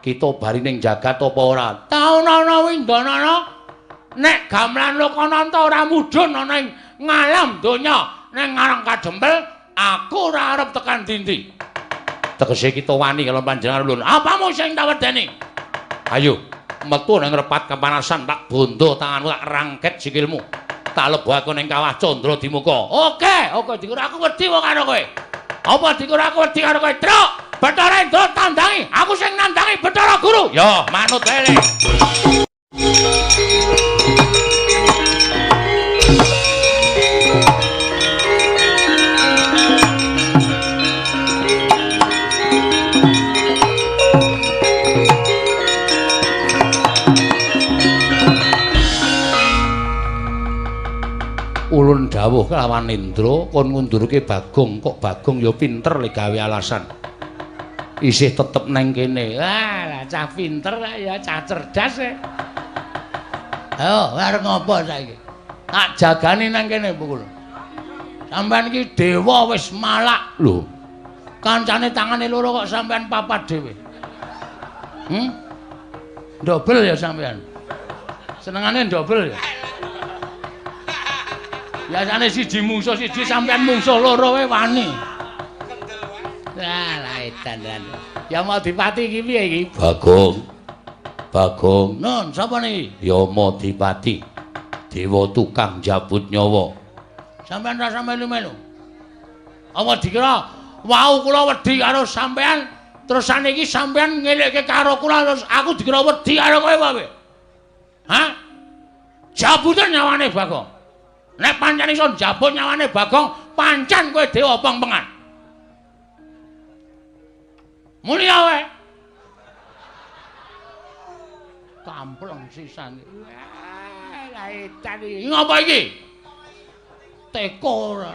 kita bari ning jagat apa ora? Taunana windanana nek gamelan Lokananta ora mudhun ana ing ngalam donya ning ngarang kadempel aku ora arep tekan dindi. Tegese kita wani karo panjenengan ulun. Apamu sing tak wedeni? Ayo metu nang repat kepanasan tak bondo tanganmu tak rangket sikilmu. Tak lebokake ning kawah Candra Dimuka. Oke, dikur aku wedi wong karo kowe. Apa dikur aku wedi karo kowe? Truk, Bathara Indra tandangi, aku sing nandangi Bathara Guru. Yo, manut wae. Ulun dawuh kelawan Indra kon ngundurke Bagong, kok Bagong ya pinter le gawe alasan. Isih tetep neng kene. Lah cah pinter ya cah cerdas e. Ayo, arep ngopo saiki? Tak jagani nang kene pukul. Sampeyan iki dewa wis malak lho. Kancane tangane loro kok sampeyan papat dhewe. Dobel ya sampeyan. Senengane dobel ya. Biasane siji mungsuh siji sampean mungsuh loro wae wani. Lah edan. Ya mau dipati iki piye iki? Bagong. Nun, sapa niki? Ya Madipati. Dewa tukang jabut nyawa. Sampeyan rasa melu-melu. Apa dikira wau kula wedi karo sampean terus saniki sampean ngelekke karo kula terus aku dikira wedi karo kowe wae. Hah? Jabutan nyawane Bagong. Nek pancen iso njabut nyawane Bagong, pancen kowe dewa pengpengan. Mulya wae. Kampleng sisan. Lah edan iki. Ngapa iki? Teko ora.